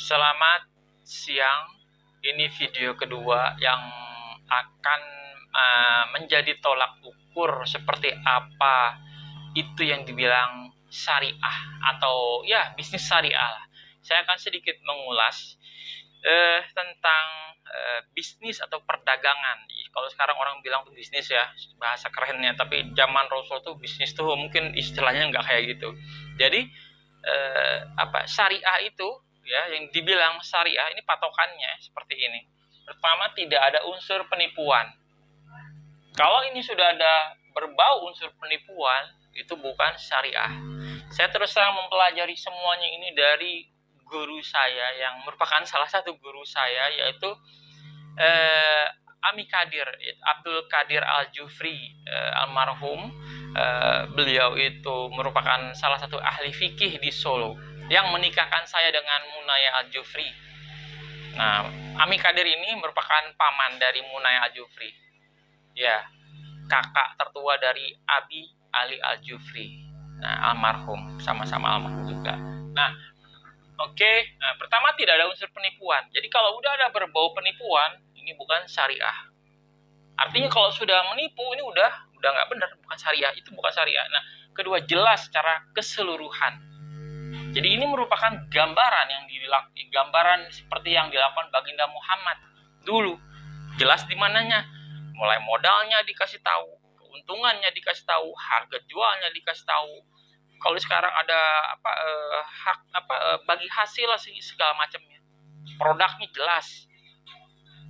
Selamat siang. Ini video kedua yang akan menjadi tolak ukur seperti apa itu yang dibilang syariah atau ya bisnis syariah. Saya akan sedikit mengulas tentang bisnis atau perdagangan. Kalau sekarang orang bilang tuh bisnis ya, bahasa kerennya, tapi zaman Rasul tuh bisnis tuh mungkin istilahnya nggak kayak gitu. Jadi syariah itu ya, yang dibilang syariah ini patokannya seperti ini. Pertama, tidak ada unsur penipuan. Kalau ini sudah ada berbau unsur penipuan, itu bukan syariah. Saya terus terang mempelajari semuanya ini dari guru saya yang merupakan salah satu guru saya, yaitu Ami Qadir, Abdul Qadir Al-Jufri, almarhum. Beliau itu merupakan salah satu ahli fikih di Solo yang menikahkan saya dengan Munaya Al-Jufri. Nah, Ami Qadir ini merupakan paman dari Munaya Al-Jufri. Ya, kakak tertua dari Abi Ali Al-Jufri. Nah, almarhum, sama-sama almarhum juga. Nah, pertama tidak ada unsur penipuan. Jadi kalau udah ada berbau penipuan, ini bukan syariah. Artinya kalau sudah menipu, ini udah nggak benar, bukan syariah, itu bukan syariah. Nah, kedua, jelas secara keseluruhan. Jadi ini merupakan gambaran seperti yang dilakukan Baginda Muhammad dulu. Jelas di mananya, mulai modalnya dikasih tahu, keuntungannya dikasih tahu, harga jualnya dikasih tahu. Kalau sekarang ada bagi hasil lah segala macamnya. Produknya jelas.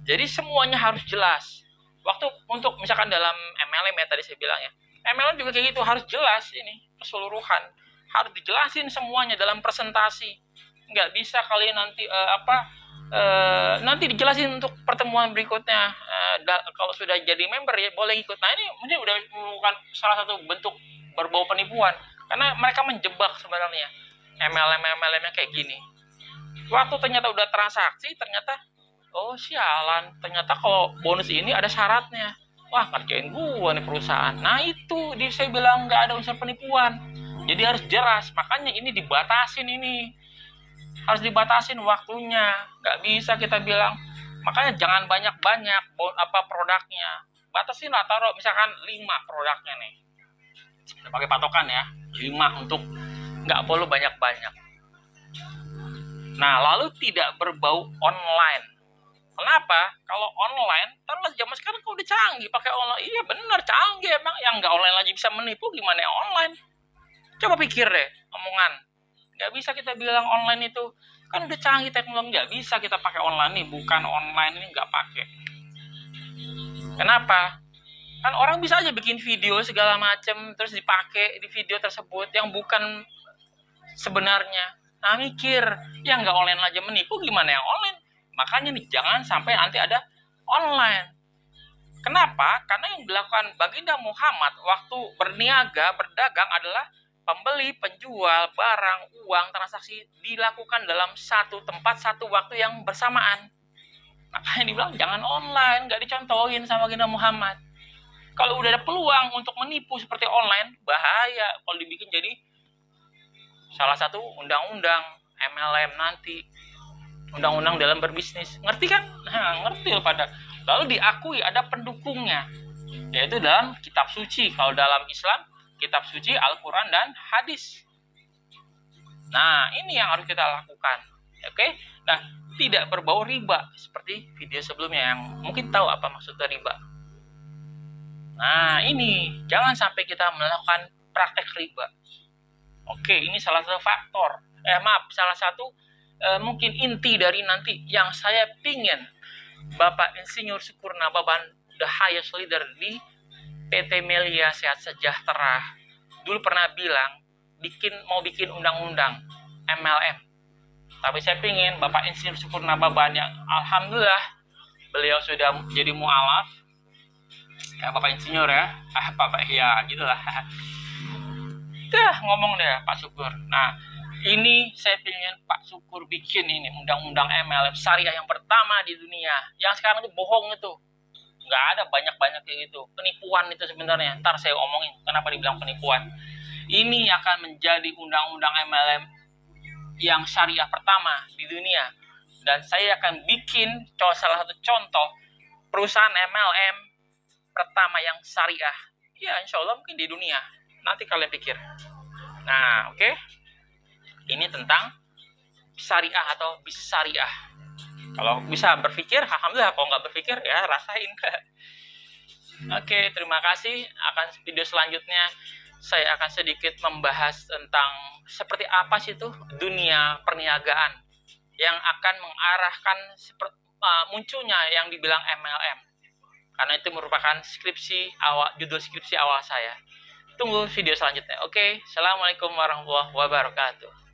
Jadi semuanya harus jelas. Waktu untuk misalkan dalam MLM ya, tadi saya bilang ya, MLM juga kayak gitu, harus jelas ini keseluruhan, harus dijelasin semuanya dalam presentasi. Nggak bisa kalian nanti nanti dijelasin untuk pertemuan berikutnya. Kalau sudah jadi member ya boleh ikut. Nah, ini udah bukan salah satu bentuk berbau penipuan, karena mereka menjebak sebenarnya MLM-nya kayak gini. Waktu ternyata udah transaksi, ternyata oh sialan, ternyata kalau bonus ini ada syaratnya. Wah, ngerjain gua nih perusahaan. Nah, itu saya bilang nggak ada unsur penipuan. Jadi harus jelas. Makanya ini dibatasin ini. Harus dibatasin waktunya. Nggak bisa kita bilang. Makanya jangan banyak-banyak produknya. Batasin lah, taruh misalkan 5 produknya nih. Pakai patokan ya. 5 untuk nggak perlu banyak-banyak. Nah, lalu tidak berbau online. Kenapa? Kalau online, terus zaman sekarang kok udah canggih pakai online. Iya benar, canggih emang. Yang nggak online aja bisa menipu, gimana yang online? Coba pikir deh, omongan. Nggak bisa kita bilang online itu, kan udah canggih teknologi, nggak bisa kita pakai online nih. Bukan online ini nggak pakai. Kenapa? Kan orang bisa aja bikin video segala macam, terus dipakai di video tersebut yang bukan sebenarnya. Nah, mikir, yang nggak online aja menipu, gimana yang online? Makanya nih, jangan sampai nanti ada online. Kenapa? Karena yang dilakukan Baginda Muhammad waktu berniaga, berdagang adalah pembeli, penjual, barang, uang, transaksi dilakukan dalam satu tempat, satu waktu yang bersamaan. Makanya dibilang jangan online, nggak dicontohin sama Baginda Muhammad. Kalau udah ada peluang untuk menipu seperti online, bahaya kalau dibikin jadi salah satu undang-undang MLM nanti. Undang-undang dalam berbisnis, ngerti kan? Nah, ngerti loh pada. Lalu diakui ada pendukungnya, yaitu dalam kitab suci. Kalau dalam Islam, kitab suci Al-Quran dan hadis. Nah, ini yang harus kita lakukan. Oke? Nah, tidak berbau riba seperti video sebelumnya yang mungkin tahu apa maksudnya riba. Nah, ini jangan sampai kita melakukan praktek riba. Oke, ini salah satu faktor. Salah satu mungkin inti dari nanti yang saya pingin Bapak Insinyur Syukur Nababan, the highest leader di PT Melia Sehat Sejahtera, dulu pernah bilang mau bikin undang-undang MLM. Tapi saya pingin Bapak Insinyur Syukur Nababan yang alhamdulillah beliau sudah jadi mualaf ya, Bapak Insinyur ya, Bapak ya gitulah. Ngomong deh Pak Syukur. Nah, ini saya pengen Pak Syukur bikin ini undang-undang MLM syariah yang pertama di dunia. Yang sekarang itu bohong itu. Nggak ada banyak-banyak kayak gitu. Penipuan itu sebenarnya. Ntar saya omongin kenapa dibilang penipuan. Ini akan menjadi undang-undang MLM yang syariah pertama di dunia. Dan saya akan bikin salah satu contoh perusahaan MLM pertama yang syariah. Ya, insya Allah mungkin di dunia. Nanti kalian pikir. Nah, oke. Ini tentang syariah atau bisnis syariah. Kalau bisa berpikir, alhamdulillah. Kalau nggak berpikir, ya rasain. Oke, terima kasih. Akan video selanjutnya saya akan sedikit membahas tentang seperti apa sih itu dunia perniagaan yang akan mengarahkan munculnya yang dibilang MLM. Karena itu merupakan judul skripsi awal saya. Tunggu video selanjutnya. Oke, assalamualaikum warahmatullahi wabarakatuh.